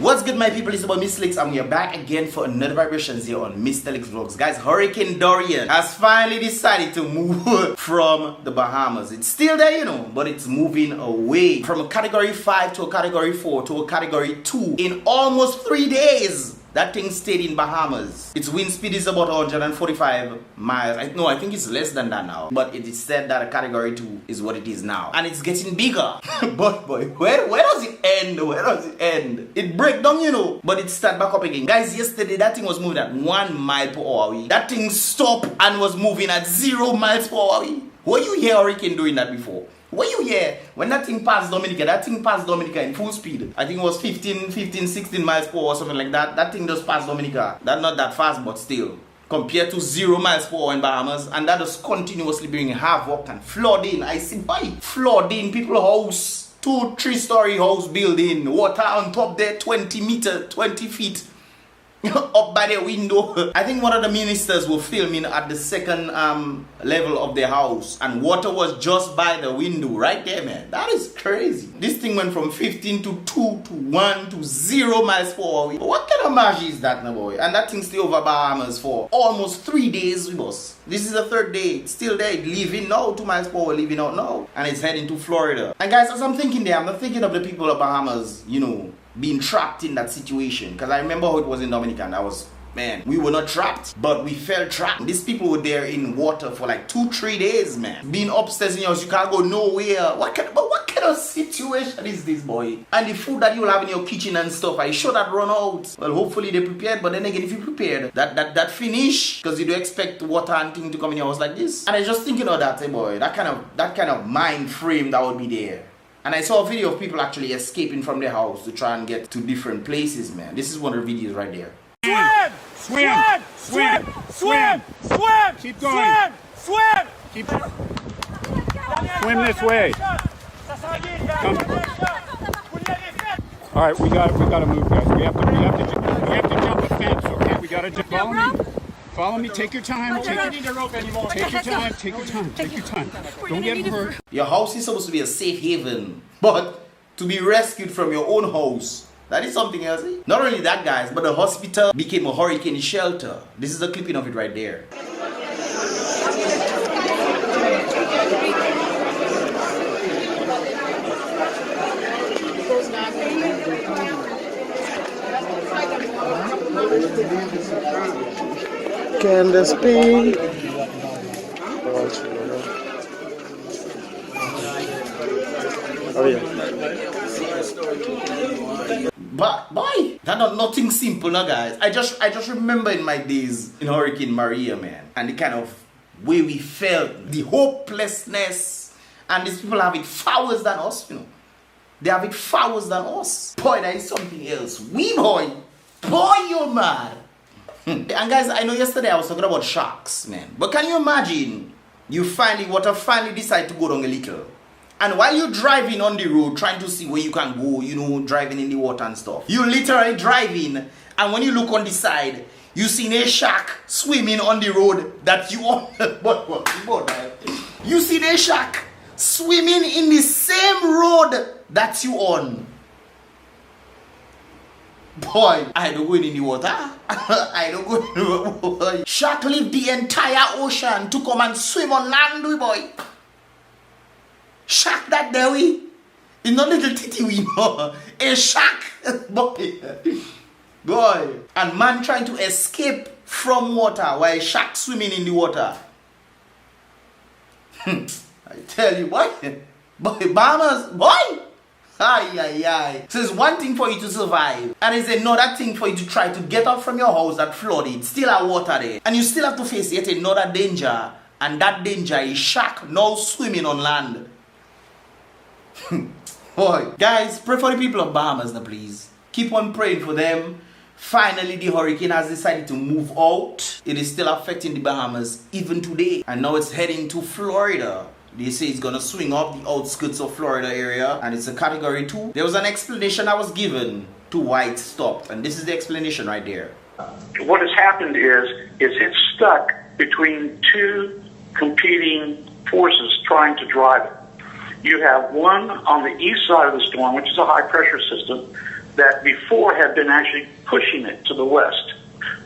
What's good, my people? It's about Mystelics, and we are back again for another vibrations here on Mystelics Vlogs. Guys, Hurricane Dorian has finally decided to move from the Bahamas. It's still there, you know, but it's moving away from a category 5 to a category 4 to a category 2 in almost 3 days. That thing stayed in Bahamas. Its wind speed is about 145 miles. I think it's less than that now. But it is said that a category 2 is what it is now. And it's getting bigger. But boy, where does it end? Where does it end? It breaks down, you know. But it starts back up again. Guys, yesterday that thing was moving at 1 mile per hour. That thing stopped and was moving at 0 miles per hour. Were you hear Hurricane doing that before? Were you here when that thing passed Dominica? That thing passed Dominica in full speed. I think it was 16 miles per hour or something like that. That thing does pass Dominica. That's not that fast, but still. Compared to 0 miles per hour in Bahamas. And that does continuously bring havoc and flooding. I see by flooding people's house. 2-3 story house building. Water on top there, 20 feet. Up by the window. I think one of the ministers were filming at the second level of their house, and water was just by the window right there, man. That is crazy. This thing went from 15 to 2 to 1 to 0 miles per hour. What kind of magic is that, my boy? And that thing stay over Bahamas for almost 3 days with us. This is the 3rd day. It's still there. It's leaving now, 2 miles per hour, leaving out now, and it's heading to Florida. And guys, as I'm thinking there, I'm not thinking of the people of Bahamas, you know, being trapped in that situation, because I remember how it was in Dominica, and I was, man, we were not trapped, but we felt trapped. These people were there in water for like 2-3 days, man. Being upstairs in your house, you can't go nowhere. What kind of situation is this, boy? And the food that you'll have in your kitchen and stuff, I sure that run out. Well, hopefully they prepared, but then again, if you prepared, that finish, because you do expect water and thing to come in your house like this. And I was just thinking of that, hey boy, that kind of mind frame that would be there. And I saw a video of people actually escaping from their house to try and get to different places, man. This is one of the videos right there. Swim! Swim! Swim! Swim! Keep going! Swim! Keep swim this way. Come. All right, we got to move, guys. We have to jump the fence. Okay, we got to follow me. Follow me. Take your time. Take your time. Don't get hurt. Your house is supposed to be a safe haven, but to be rescued from your own house, that is something else. Not only that, guys, but the hospital became a hurricane shelter. This is a clipping of it right there. Can this be? Oh yeah. But boy, that's not nothing simple now, guys. I just remember in my days in Hurricane Maria, man, and the kind of way we felt, the hopelessness, and these people have it far worse than us, you know. They have it far worse than us. Boy, that is something else. Boy, you're mad. And guys, I know yesterday I was talking about sharks, man. But can you imagine water finally decide to go down a little. And while you're driving on the road, trying to see where you can go, you know, driving in the water and stuff. You're literally driving, and when you look on the side, you see a shark swimming on the road that you on. You see a shark swimming in the same road that you on. Boy, I don't go in the water. I don't go in the water. Shark leave the entire ocean to come and swim on land, boy. Shark that there we. It's not little titty we know. A shark, boy. Boy. And man trying to escape from water while shark swimming in the water. I tell you, boy. Boy, Bahamas, boy. Aye. So it's one thing for you to survive, and it's another thing for you to try to get out from your house that flooded, still have water there, and you still have to face yet another danger, and that danger is shark now swimming on land. Boy, guys, pray for the people of Bahamas now, please. Keep on praying for them. Finally, the hurricane has decided to move out. It is still affecting the Bahamas even today, and now it's heading to Florida. They say it's gonna swing up the outskirts of Florida area, and it's a category 2. There was an explanation that was given to why it stopped, and this is the explanation right there. What has happened is it's stuck between 2 competing forces trying to drive it. You have one on the east side of the storm, which is a high pressure system, that before had been actually pushing it to the west.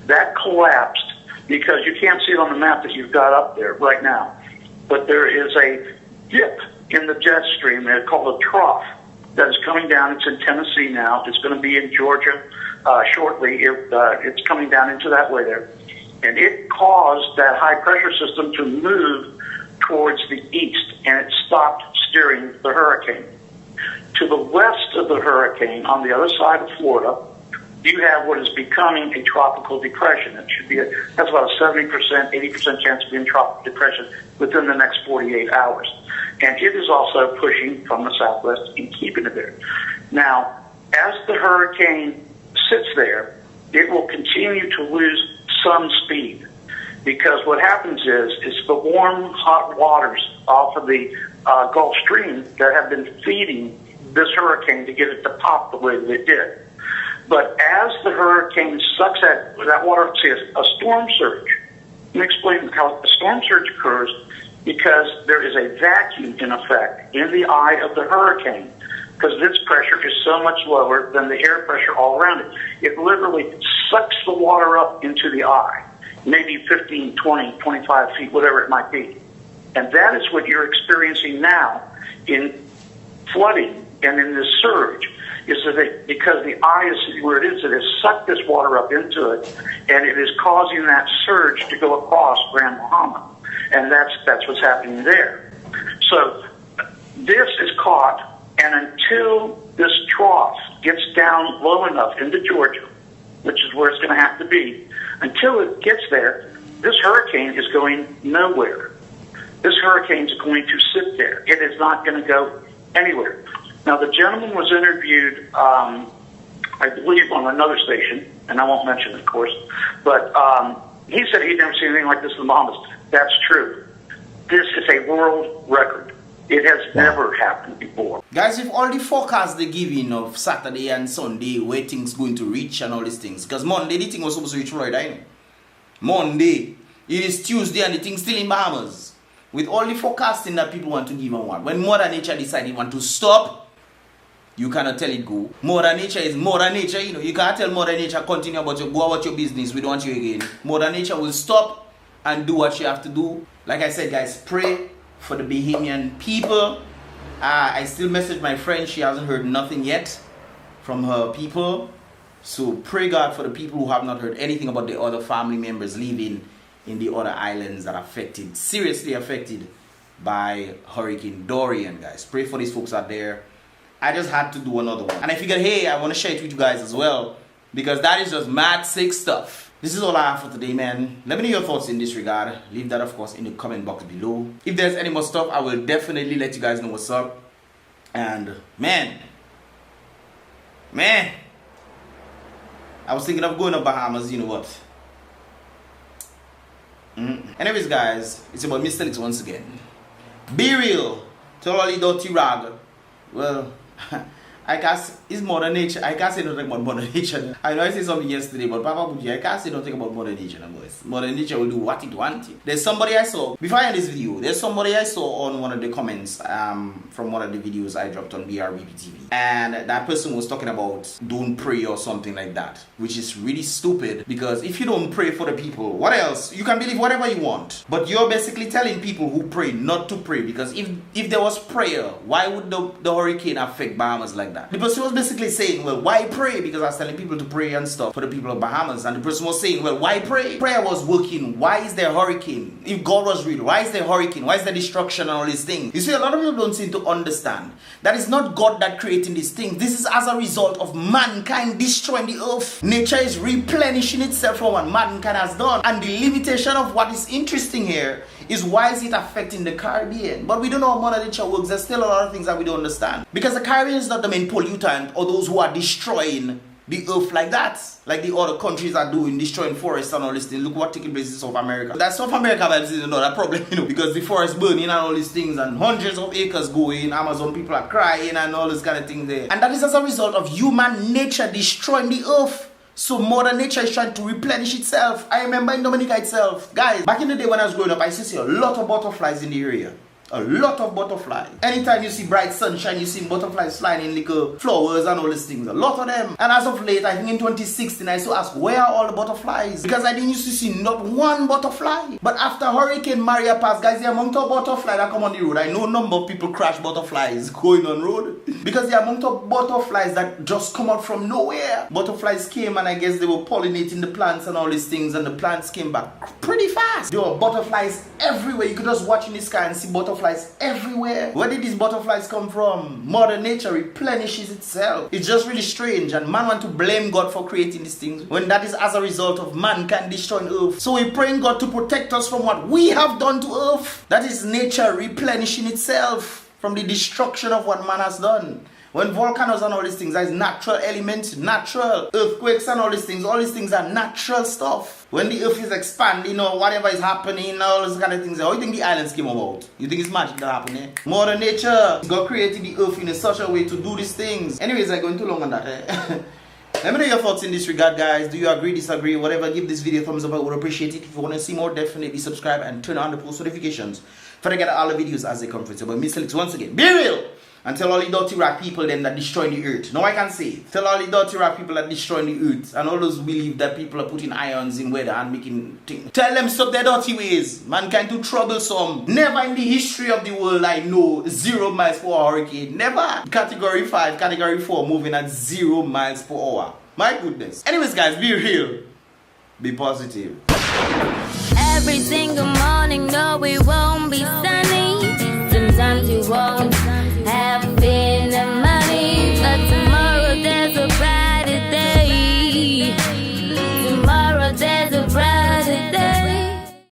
That collapsed because you can't see it on the map that you've got up there right now. But there is a dip in the jet stream. They're called a trough that is coming down. It's in Tennessee now. It's going to be in Georgia shortly. It's coming down into that way there. And it caused that high pressure system to move towards the east, and it stopped steering the hurricane. To the west of the hurricane, on the other side of Florida, you have what is becoming a tropical depression. It should be that's about a 70%, 80% chance of being tropical depression within the next 48 hours. And it is also pushing from the southwest and keeping it there. Now, as the hurricane sits there, it will continue to lose some speed, because what happens is the warm, hot waters off of the Gulf Stream that have been feeding this hurricane to get it to pop the way that it did. But as the hurricane sucks that water up, see, a storm surge. Let me explain how a storm surge occurs, because there is a vacuum in effect in the eye of the hurricane, because its pressure is so much lower than the air pressure all around it. It literally sucks the water up into the eye, maybe 15, 20, 25 feet, whatever it might be. And that is what you're experiencing now in flooding and in this surge, is that because the eye is where it is, it has sucked this water up into it, and it is causing that surge to go across Grand Bahama. And that's what's happening there. So this is caught, and until this trough gets down low enough into Georgia, which is where it's going to have to be, until it gets there, this hurricane is going nowhere. This hurricane is going to sit there. It is not going to go anywhere. Now, the gentleman was interviewed, I believe, on another station, and I won't mention it, of course, but he said he'd never seen anything like this in the Bahamas. That's true. This is a world record. It has never happened before. Guys, if all the forecasts they give in of Saturday and Sunday, where things going to reach and all these things, because Monday the thing was supposed to reach Florida, ain't it? Monday. It is Tuesday and the thing's still in Bahamas. With all the forecasting that people want to give and want. When Mother Nature decides it want to stop, you cannot tell it go. Mother Nature is Mother Nature, you know. You can't tell Mother Nature continue about you, go about your business, we don't want you again. Mother Nature will stop and do what you have to do. Like I said, guys, pray for the Bahamian people. I still message my friend. She hasn't heard nothing yet from her people. So pray God for the people who have not heard anything about the other family members living in the other islands that are affected, seriously affected by Hurricane Dorian, guys. Pray for these folks out there. I just had to do another one. And I figured, hey, I want to share it with you guys as well, because that is just mad sick stuff. This is all I have for today, man. Let me know your thoughts in this regard. Leave that, of course, in the comment box below. If there's any more stuff, I will definitely let you guys know what's up. And, man, I was thinking of going to Bahamas, you know what? Anyways, guys, it's about Mystelics once again. Be real. Tell all the dirty rag. Well, I guess it's Mother Nature. I can't say nothing about Mother Nature. I know I said something yesterday, but Papa Buji, I can't say nothing about Mother Nature, boys. Mother Nature will do what it wants. There's somebody I saw, before I end this video, there's somebody I saw on one of the comments from one of the videos I dropped on BRBP TV. And that person was talking about don't pray or something like that, which is really stupid, because if you don't pray for the people, what else? You can believe whatever you want, but you're basically telling people who pray not to pray, because if there was prayer, why would the hurricane affect Bahamas like that? The person was basically saying, well, why pray? Because I was telling people to pray and stuff for the people of Bahamas, and the person was saying, well, why pray? Prayer was working. Why is there a hurricane? If God was real, why is there a hurricane? Why is there destruction and all these things? You see, a lot of people don't seem to understand that it's not God that creating these things. This is as a result of mankind destroying the earth. Nature is replenishing itself from what mankind has done. And the limitation of what is interesting here is why is it affecting the Caribbean? But we don't know how Mother Nature works. There's still a lot of things that we don't understand. Because the Caribbean is not the main pollutant or those who are destroying the earth like that. Like the other countries are doing, destroying forests and all this thing. Look what taking place in South America. That South America is another problem, you know, because the forest burning and all these things and hundreds of acres going, Amazon people are crying and all this kind of thing there. And that is as a result of human nature destroying the earth. So Mother Nature is trying to replenish itself. I remember in Dominica itself, guys, back in the day when I was growing up, I used to see a lot of butterflies in the area. A lot of butterflies. Anytime you see bright sunshine, you see butterflies flying in like flowers and all these things. A lot of them. And as of late, I think in 2016, I used to ask, where are all the butterflies? Because I didn't used to see not one butterfly. But after Hurricane Maria passed, guys, the amount of butterflies that come on the road, I know a number of people crash butterflies going on road. Because the amount of butterflies that just come out from nowhere. Butterflies came and I guess they were pollinating the plants and all these things, and the plants came back pretty fast. There were butterflies everywhere. You could just watch in the sky and see butterflies everywhere. Where did these butterflies come from? Mother Nature replenishes itself. It's just really strange, and man want to blame God for creating these things when that is as a result of mankind destroying earth. So we're praying God to protect us from what we have done to earth. That is nature replenishing itself from the destruction of what man has done. When volcanoes and all these things, that is natural elements, natural earthquakes and all these things are natural stuff. When the earth is expanding or whatever is happening, all those kind of things, how do you think the islands came about? You think it's magic that happened, eh? Mother Nature, God created the earth in such a way to do these things. Anyways, I'm going too long on that, eh? Let me know your thoughts in this regard, guys. Do you agree, disagree, whatever? Give this video a thumbs up. I would appreciate it. If you want to see more, definitely subscribe and turn on the post notifications for to get all the videos as they come through. So, but Mystelics, once again, be real and tell all the dirty rap people then that destroy the earth. No, I can say it. Tell all the dirty rap people that destroy the earth and all those who believe that people are putting ions in weather and making things. Tell them stop their dirty ways. Mankind too troublesome. Never in the history of the world I know 0 miles per hour hurricane. Never. Category 5, category 4 moving at 0 miles per hour. My goodness. Anyways, guys, be real. Be positive. Every single morning, no, we won't be